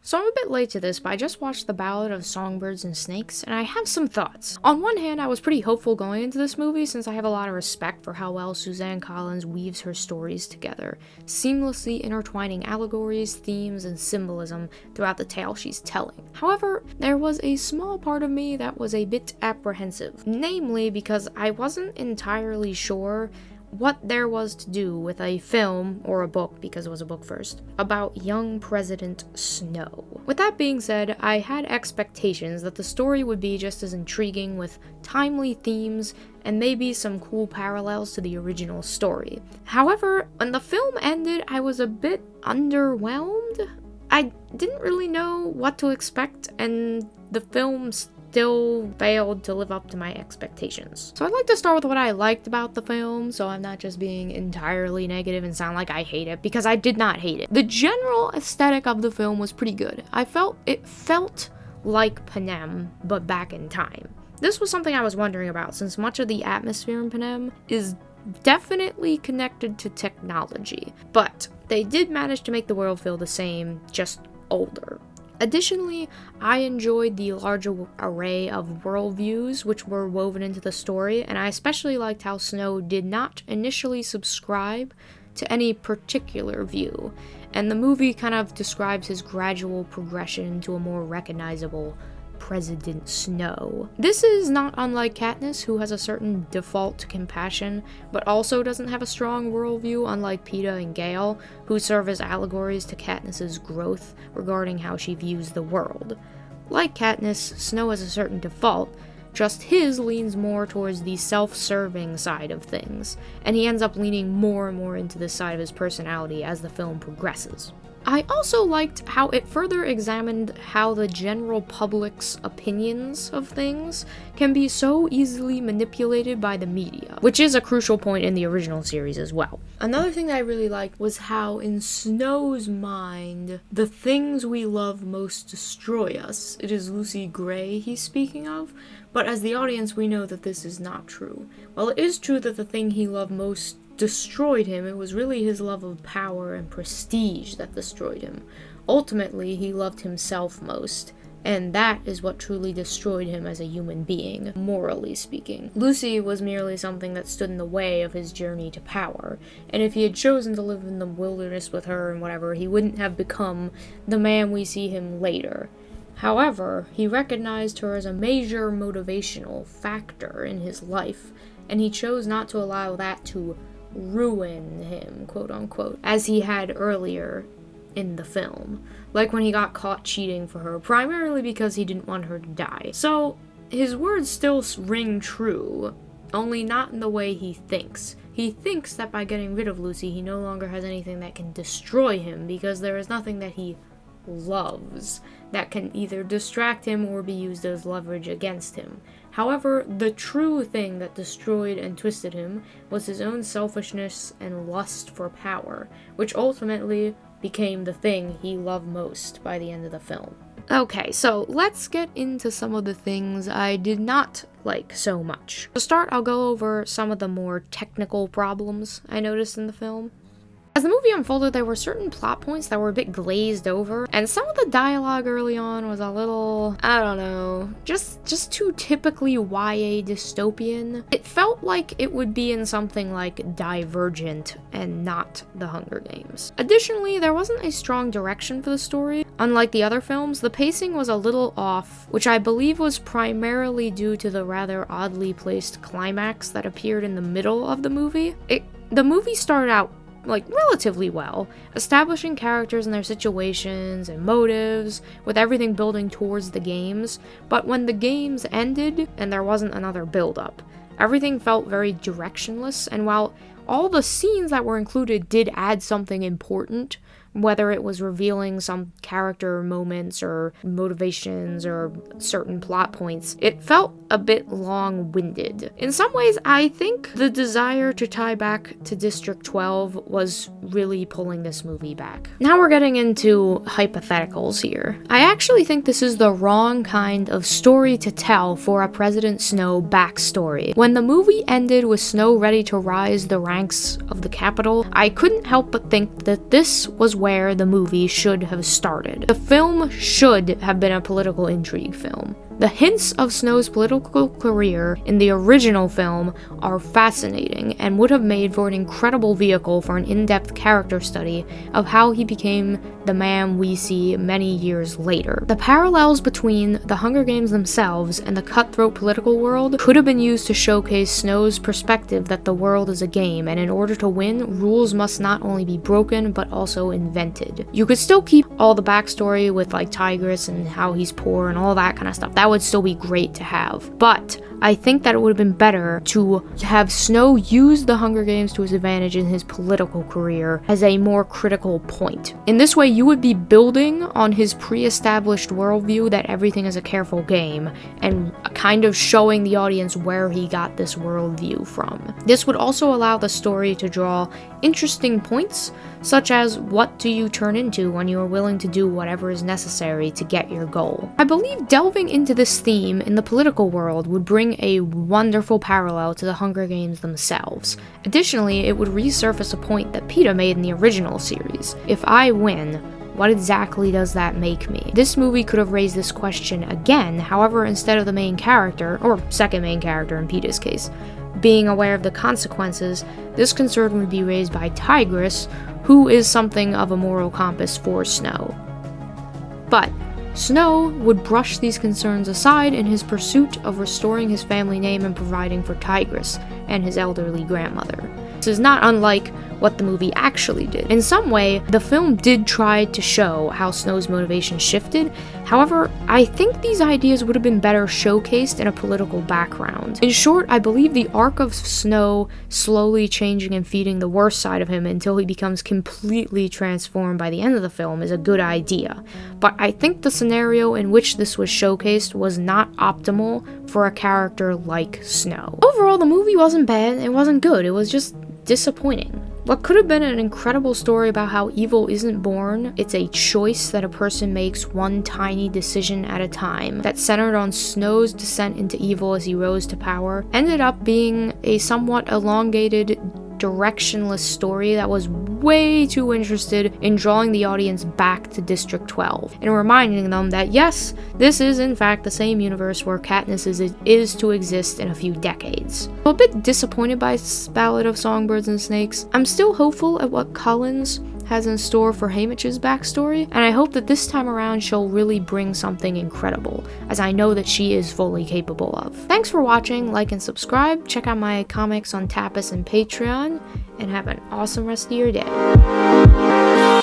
So I'm a bit late to this, but I just watched The Ballad of Songbirds and Snakes, and I have some thoughts. On one hand, I was pretty hopeful going into this movie since I have a lot of respect for how well Suzanne Collins weaves her stories together, seamlessly intertwining allegories, themes, and symbolism throughout the tale she's telling. However, there was a small part of me that was a bit apprehensive, namely because I wasn't entirely sure what there was to do with a film, or a book, because it was a book first, about young President Snow. With that being said, I had expectations that the story would be just as intriguing with timely themes and maybe some cool parallels to the original story. However, when the film ended, I was a bit underwhelmed. I didn't really know what to expect, and the film still failed to live up to my expectations. So I'd like to start with what I liked about the film, so I'm not just being entirely negative and sound like I hate it, because I did not hate it. The general aesthetic of the film was pretty good. It felt like Panem, but back in time. This was something I was wondering about, since much of the atmosphere in Panem is definitely connected to technology, but they did manage to make the world feel the same, just older. Additionally, I enjoyed the larger array of worldviews which were woven into the story, and I especially liked how Snow did not initially subscribe to any particular view, and the movie kind of describes his gradual progression into a more recognizable President Snow. This is not unlike Katniss, who has a certain default to compassion, but also doesn't have a strong worldview, unlike Peeta and Gale, who serve as allegories to Katniss's growth regarding how she views the world. Like Katniss, Snow has a certain default, just his leans more towards the self-serving side of things, and he ends up leaning more and more into this side of his personality as the film progresses. I also liked how it further examined how the general public's opinions of things can be so easily manipulated by the media, which is a crucial point in the original series as well. Another thing that I really liked was how in Snow's mind, the things we love most destroy us. It is Lucy Gray he's speaking of, but as the audience we know that this is not true. While it is true that the thing he loved most destroyed him, it was really his love of power and prestige that destroyed him. Ultimately, he loved himself most, and that is what truly destroyed him as a human being, morally speaking. Lucy was merely something that stood in the way of his journey to power, and if he had chosen to live in the wilderness with her and whatever, he wouldn't have become the man we see him later. However, he recognized her as a major motivational factor in his life, and he chose not to allow that to ruin him, quote unquote, as he had earlier in the film, like when he got caught cheating for her, primarily because he didn't want her to die. So his words still ring true, only not in the way he thinks. He thinks that by getting rid of Lucy, he no longer has anything that can destroy him, because there is nothing that he loves that can either distract him or be used as leverage against him. However, the true thing that destroyed and twisted him was his own selfishness and lust for power, which ultimately became the thing he loved most by the end of the film. Okay, so let's get into some of the things I did not like so much. To start, I'll go over some of the more technical problems I noticed in the film. As the movie unfolded, there were certain plot points that were a bit glazed over, and some of the dialogue early on was a little, I don't know, just too typically YA dystopian. It felt like it would be in something like Divergent and not The Hunger Games. Additionally, there wasn't a strong direction for the story. Unlike the other films, the pacing was a little off, which I believe was primarily due to the rather oddly placed climax that appeared in the middle of the movie. The movie started out relatively well, establishing characters and their situations and motives, with everything building towards the games, but when the games ended and there wasn't another build-up, everything felt very directionless, and while all the scenes that were included did add something important, whether it was revealing some character moments or motivations or certain plot points, it felt a bit long-winded. In some ways, I think the desire to tie back to District 12 was really pulling this movie back. Now we're getting into hypotheticals here. I actually think this is the wrong kind of story to tell for a President Snow backstory. When the movie ended with Snow ready to rise the ranks of the Capitol, I couldn't help but think that this was where where the movie should have started. The film should have been a political intrigue film. The hints of Snow's political career in the original film are fascinating and would have made for an incredible vehicle for an in-depth character study of how he became the man we see many years later. The parallels between the Hunger Games themselves and the cutthroat political world could have been used to showcase Snow's perspective that the world is a game, and in order to win, rules must not only be broken but also invented. You could still keep all the backstory with like Tigris and how he's poor and all that kind of stuff. That would still be great to have, but I think that it would have been better to have Snow use the Hunger Games to his advantage in his political career as a more critical point. In this way, you would be building on his pre-established worldview that everything is a careful game, and kind of showing the audience where he got this worldview from. This would also allow the story to draw interesting points, such as what do you turn into when you are willing to do whatever is necessary to get your goal. I believe delving into this theme in the political world would bring a wonderful parallel to the Hunger Games themselves. Additionally, it would resurface a point that Peeta made in the original series. If I win, what exactly does that make me? This movie could have raised this question again, however, instead of the main character, or second main character in Peeta's case, being aware of the consequences, this concern would be raised by Tigris, who is something of a moral compass for Snow. But Snow would brush these concerns aside in his pursuit of restoring his family name and providing for Tigris and his elderly grandmother. This is not unlike what the movie actually did. In some way, the film did try to show how Snow's motivation shifted. However, I think these ideas would have been better showcased in a political background. In short, I believe the arc of Snow slowly changing and feeding the worst side of him until he becomes completely transformed by the end of the film is a good idea. But I think the scenario in which this was showcased was not optimal for a character like Snow. Overall, the movie wasn't bad, it wasn't good, it was just disappointing. What could have been an incredible story about how evil isn't born, it's a choice that a person makes one tiny decision at a time, that centered on Snow's descent into evil as he rose to power, ended up being a somewhat elongated, directionless story that was way too interested in drawing the audience back to District 12 and reminding them that yes, this is in fact the same universe where Katniss is to exist in a few decades. I'm a bit disappointed by Ballad of Songbirds and Snakes. I'm still hopeful at what Collins has in store for Haymitch's backstory, and I hope that this time around she'll really bring something incredible, as I know that she is fully capable of. Thanks for watching, like and subscribe, check out my comics on Tapas and Patreon, and have an awesome rest of your day.